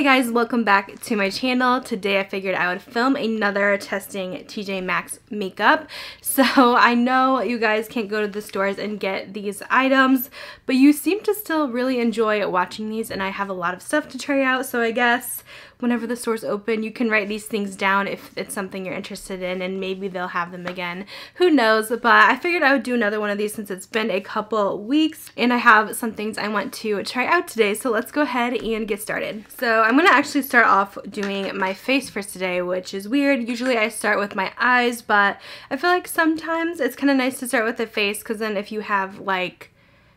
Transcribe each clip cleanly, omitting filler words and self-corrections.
Hey guys, welcome back to my channel. Today I figured I would film another testing TJ Maxx makeup. So I know you guys can't go to the stores and get these items, but you seem to still really enjoy watching these, and I have a lot of stuff to try out, so I guess whenever the stores open you can write these things down if it's something you're interested in, and maybe they'll have them again. Who knows? But I figured I would do another one of these since it's been a couple weeks and I have some things I want to try out today, so let's go ahead and get started. So I'm gonna actually start off doing my face for today, which is weird. Usually I start with my eyes, but I feel like sometimes it's kind of nice to start with the face, because then if you have like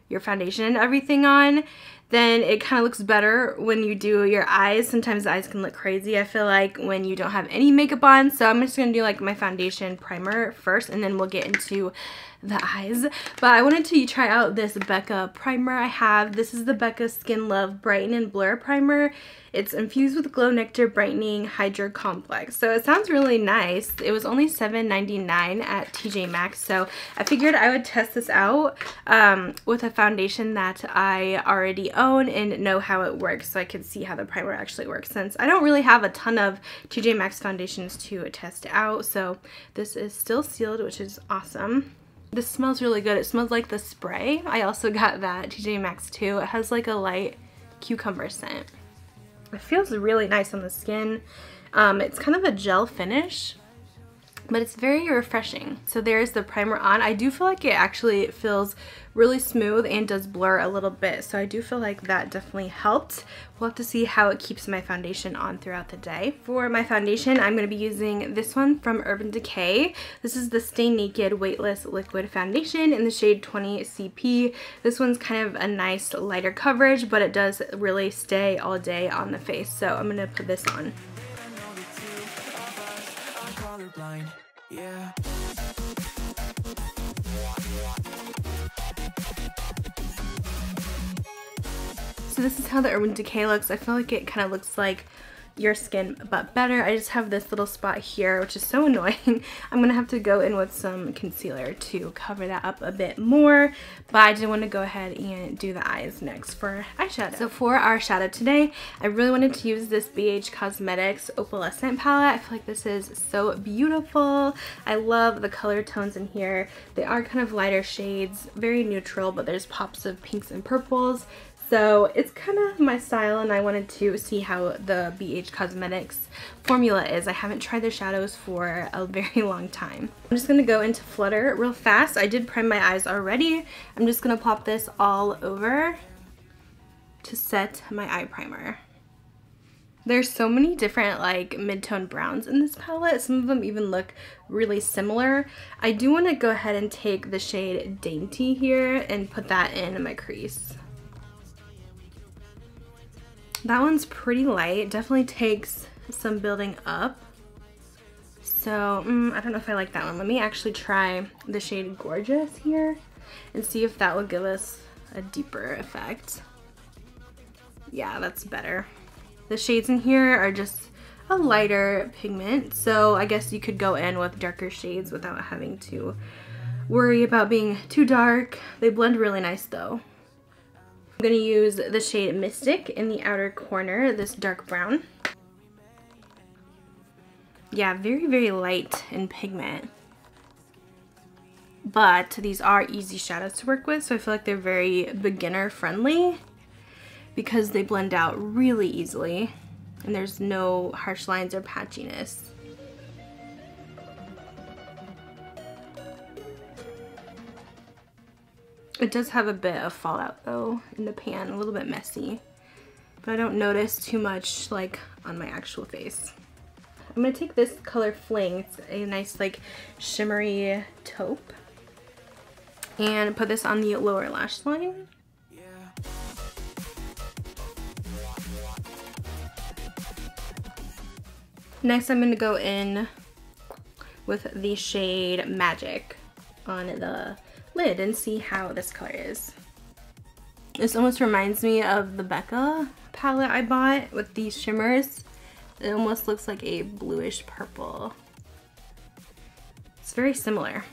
your foundation and everything on, then it kind of looks better when you do your eyes. Sometimes the eyes can look crazy, I feel like, when you don't have any makeup on. So I'm just going to do like my foundation primer first, and then we'll get into the eyes. But I wanted to try out this Becca primer I have. This is the Becca Skin Love Brighten and Blur Primer. It's infused with Glow Nectar Brightening Hydra Complex. So it sounds really nice. It was only $7.99 at TJ Maxx, so I figured I would test this out with a foundation that I already own and know how it works, so I could see how the primer actually works, since I don't really have a ton of TJ Maxx foundations to test out. So this is still sealed, which is awesome. This smells really good. It smells like the spray. I also got that TJ Maxx too. It has like a light cucumber scent. It feels really nice on the skin. It's kind of a gel finish, but it's very refreshing. So there's the primer on. I do feel like it actually feels really smooth and does blur a little bit, so I do feel like that definitely helped. We'll have to see how it keeps my foundation on throughout the day. For my foundation, I'm going to be using this one from Urban Decay. This is the Stay Naked Weightless Liquid Foundation in the shade 20 CP. This one's kind of a nice lighter coverage, but it does really stay all day on the face, so I'm going to put this on. Yeah. So this is how the Urban Decay looks. I feel like it kind of looks like your skin, but better. I just have this little spot here, which is so annoying. I'm gonna have to go in with some concealer to cover that up a bit more, but I did want to go ahead and do the eyes next for eyeshadow. So for our shadow today, I really wanted to use this BH Cosmetics Opalescent palette. I feel like this is so beautiful. I love the color tones in here. They are kind of lighter shades, very neutral, but there's pops of pinks and purples. So it's kind of my style, and I wanted to see how the BH Cosmetics formula is. I haven't tried their shadows for a very long time. I'm just going to go into Flutter real fast. I did prime my eyes already. I'm just going to pop this all over to set my eye primer. There's so many different like mid-tone browns in this palette. Some of them even look really similar. I do want to go ahead and take the shade Dainty here and put that in my crease. That one's pretty light. Definitely takes some building up. So I don't know if I like that one. Let me actually try the shade Gorgeous here and see if that will give us a deeper effect. Yeah, that's better. The shades in here are just a lighter pigment, so I guess you could go in with darker shades without having to worry about being too dark. They blend really nice though. I'm going to use the shade Mystic in the outer corner, this dark brown. Yeah, very, very light in pigment. But these are easy shadows to work with, so I feel like they're very beginner friendly because they blend out really easily and there's no harsh lines or patchiness. It does have a bit of fallout though in the pan, a little bit messy, but I don't notice too much like on my actual face. I'm gonna take this color Fling, it's a nice like shimmery taupe, and put this on the lower lash line. Next I'm gonna go in with the shade Magic on the lid and see how this color is. This almost reminds me of the Becca palette I bought with these shimmers. It almost looks like a bluish purple. It's very similar.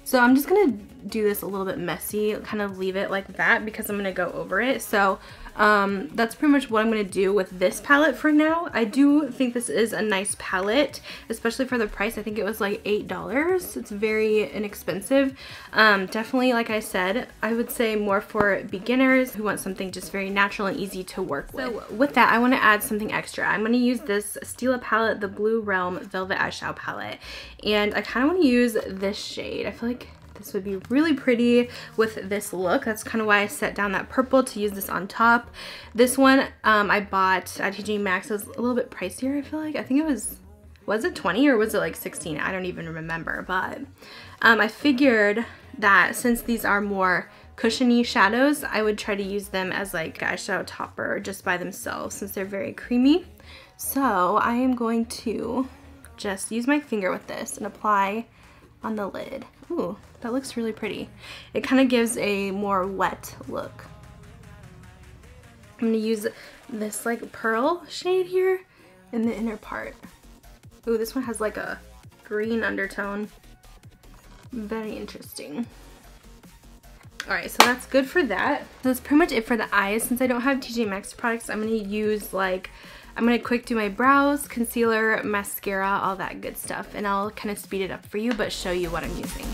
So I'm just gonna do this a little bit messy, kind of leave it like that because I'm going to go over it. So that's pretty much what I'm going to do with this palette for now. I do think this is a nice palette, especially for the price. I think it was like $8. It's very inexpensive. Definitely, like I said, I would say more for beginners who want something just very natural and easy to work with. So with that, I want to add something extra. I'm going to use this Stila palette, the Blue Realm Velvet Eyeshadow palette, and I kind of want to use this shade. I feel like this would be really pretty with this look. That's kind of why I set down that purple to use this on top. This one I bought at TJ Maxx. It was a little bit pricier, I feel like. I think it was it 20 or was it like 16? I don't even remember. But I figured that since these are more cushiony shadows, I would try to use them as like an eyeshadow topper just by themselves since they're very creamy. So I am going to just use my finger with this and apply on the lid. Ooh, that looks really pretty. It kind of gives a more wet look. I'm gonna use this like pearl shade here in the inner part. Ooh, this one has like a green undertone. Very interesting. Alright, so that's good for that. So that's pretty much it for the eyes. Since I don't have TJ Maxx products, I'm gonna use like, I'm gonna quick do my brows, concealer, mascara, all that good stuff, and I'll kind of speed it up for you but show you what I'm using.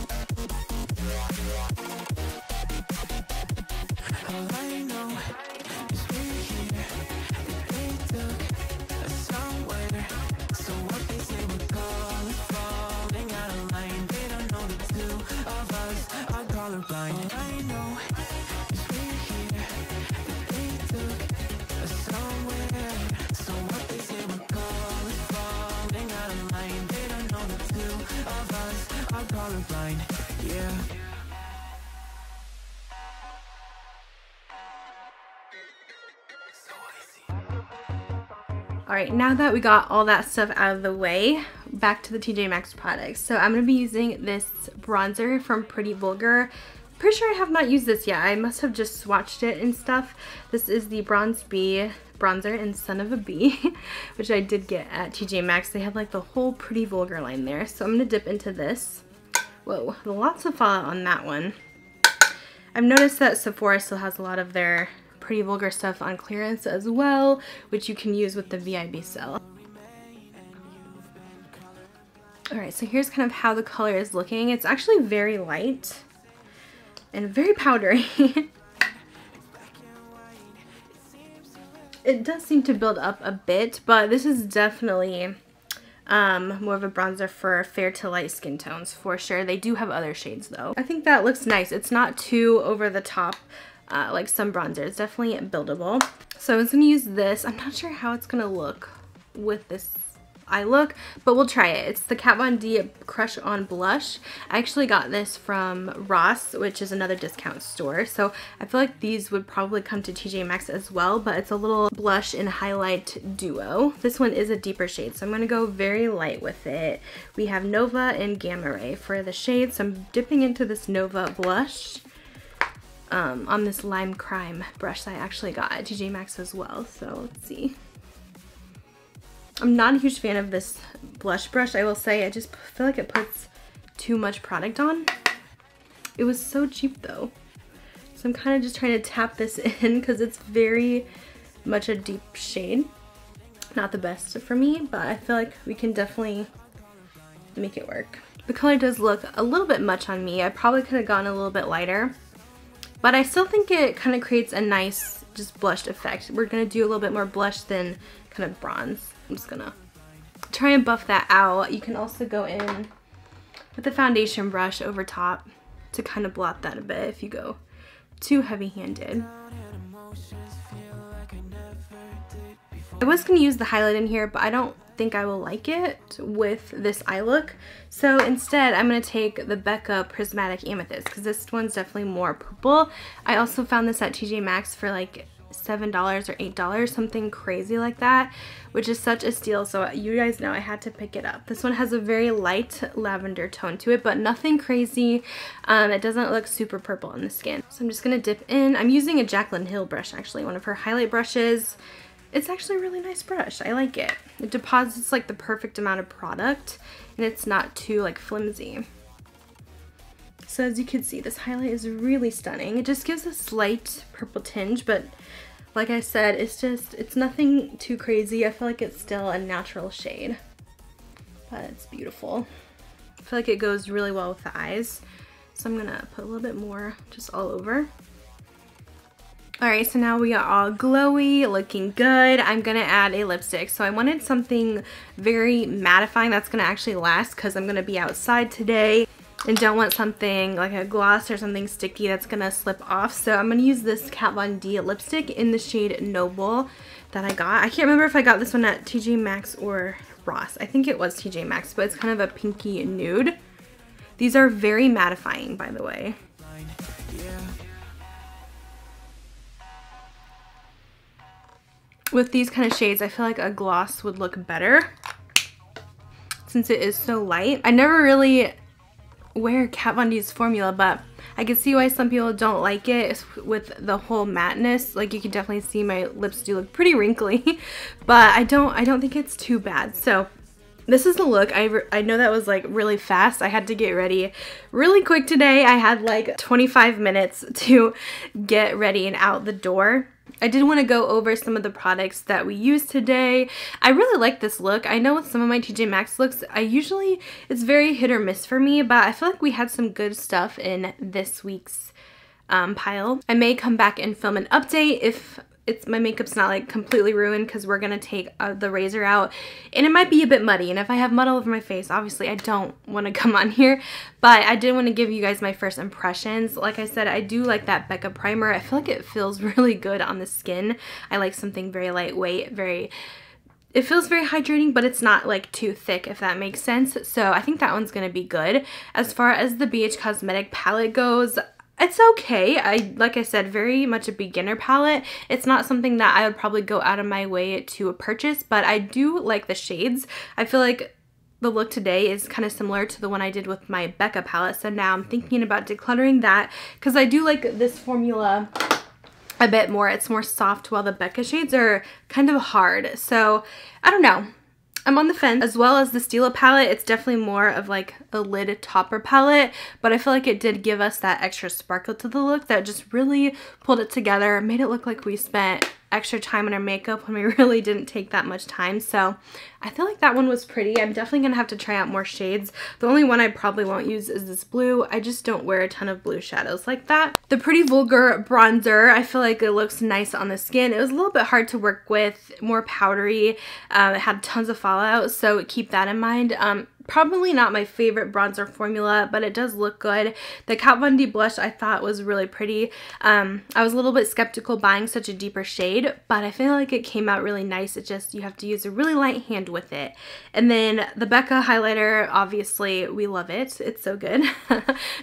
Alright, now that we got all that stuff out of the way, back to the TJ Maxx products. So I'm going to be using this bronzer from Pretty Vulgar. Pretty sure I have not used this yet. I must have just swatched it and stuff. This is the Bronze Bee bronzer in Son of a Bee, which I did get at TJ Maxx. They have like the whole Pretty Vulgar line there. So I'm going to dip into this. Whoa, lots of fallout on that one. I've noticed that Sephora still has a lot of their Pretty Vulgar stuff on clearance as well, which you can use with the VIB sale. Alright, so here's kind of how the color is looking. It's actually very light and very powdery. It does seem to build up a bit, but this is definitely more of a bronzer for fair to light skin tones for sure. They do have other shades though. I think that looks nice. It's not too over the top like some bronzer. It's definitely buildable. So I was going to use this. I'm not sure how it's going to look with this eye look, but we'll try it. It's the Kat Von D Crush On Blush. I actually got this from Ross, which is another discount store. So I feel like these would probably come to TJ Maxx as well, but it's a little blush and highlight duo. This one is a deeper shade, so I'm going to go very light with it. We have Nova and Gamma Ray for the shade, so I'm dipping into this Nova blush on this Lime Crime brush that I actually got at TJ Maxx as well. So let's see. I'm not a huge fan of this blush brush, I will say. I just feel like it puts too much product on. It was so cheap though. So I'm kind of just trying to tap this in because it's very much a deep shade. Not the best for me, but I feel like we can definitely make it work. The color does look a little bit much on me. I probably could have gone a little bit lighter, but I still think it kind of creates a nice just blushed effect. We're going to do a little bit more blush than kind of bronze. I'm just gonna try and buff that out. You can also go in with the foundation brush over top to kind of blot that a bit if you go too heavy-handed. I was going to use the highlight in here, but I don't think I will like it with this eye look. So instead, I'm going to take the Becca Prismatic Amethyst because this one's definitely more purple. I also found this at TJ Maxx for like $7 or $8, something crazy like that, which is such a steal. So you guys know I had to pick it up. This one has a very light lavender tone to it, but nothing crazy. It doesn't look super purple on the skin. So I'm just gonna dip in. I'm using a Jaclyn Hill brush, actually, one of her highlight brushes. It's actually a really nice brush. I like it. It deposits like the perfect amount of product and it's not too like flimsy. So as you can see, this highlight is really stunning. It just gives a slight purple tinge, but like I said, it's nothing too crazy. I feel like it's still a natural shade, but it's beautiful. I feel like it goes really well with the eyes. So I'm gonna put a little bit more just all over. Alright, so now we are all glowy, looking good. I'm gonna add a lipstick. So I wanted something very mattifying that's gonna actually last because I'm gonna be outside today and don't want something like a gloss or something sticky that's gonna slip off. So I'm gonna use this Kat Von D lipstick in the shade Noble that I got. I can't remember if I got this one at TJ Maxx or Ross. I think it was TJ Maxx, but it's kind of a pinky nude. These are very mattifying, by the way. With these kind of shades, I feel like a gloss would look better since it is so light. I never really wear Kat Von D's formula, but I can see why some people don't like it with the whole matteness. Like, you can definitely see my lips do look pretty wrinkly, but I don't think it's too bad. So this is the look. I know that was like really fast. I had to get ready really quick today. I had like 25 minutes to get ready and out the door. I did want to go over some of the products that we used today. I really like this look. I know with some of my TJ Maxx looks, it's very hit or miss for me, but I feel like we had some good stuff in this week's pile. I may come back and film an update if my makeup's not like completely ruined, because we're gonna take the razor out and it might be a bit muddy, and if I have mud all over my face, obviously I don't want to come on here, but I did want to give you guys my first impressions. Like I said, I do like that Becca primer. I feel like it feels really good on the skin. I like something very lightweight, it feels very hydrating, but it's not like too thick, if that makes sense. So I think that one's gonna be good. As far as the BH Cosmetic palette goes, it's okay. Like I said, very much a beginner palette. It's not something that I would probably go out of my way to purchase, but I do like the shades. I feel like the look today is kind of similar to the one I did with my Becca palette, so now I'm thinking about decluttering that because I do like this formula a bit more. It's more soft while the Becca shades are kind of hard. So I don't know. I'm on the fence. As well as the Stila palette, it's definitely more of like a lid topper palette, but I feel like it did give us that extra sparkle to the look that just really pulled it together, made it look like we spent extra time on our makeup when we really didn't take that much time. So I feel like that one was pretty. I'm definitely gonna have to try out more shades. The only one I probably won't use is this blue. I just don't wear a ton of blue shadows like that. The Pretty Vulgar bronzer, I feel like it looks nice on the skin. It was a little bit hard to work with, more powdery. It had tons of fallout, so keep that in mind. Probably not my favorite bronzer formula, but it does look good. The Kat Von D blush I thought was really pretty. I was a little bit skeptical buying such a deeper shade, but I feel like it came out really nice. It just, you have to use a really light hand with it. And then the Becca highlighter, obviously we love it. It's so good.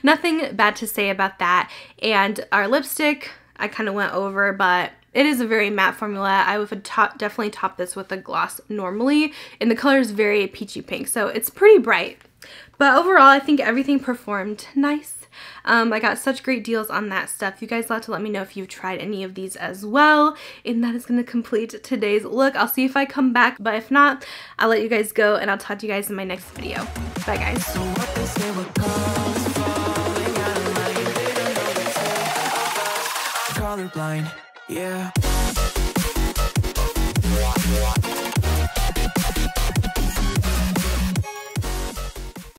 Nothing bad to say about that. And our lipstick, I kind of went over, but it is a very matte formula. I would definitely top this with a gloss normally, and the color is very peachy pink, so it's pretty bright. But overall, I think everything performed nice. I got such great deals on that stuff. You guys will have to let me know if you've tried any of these as well. And that is going to complete today's look. I'll see if I come back, but if not, I'll let you guys go, and I'll talk to you guys in my next video. Bye, guys. Colorblind, yeah.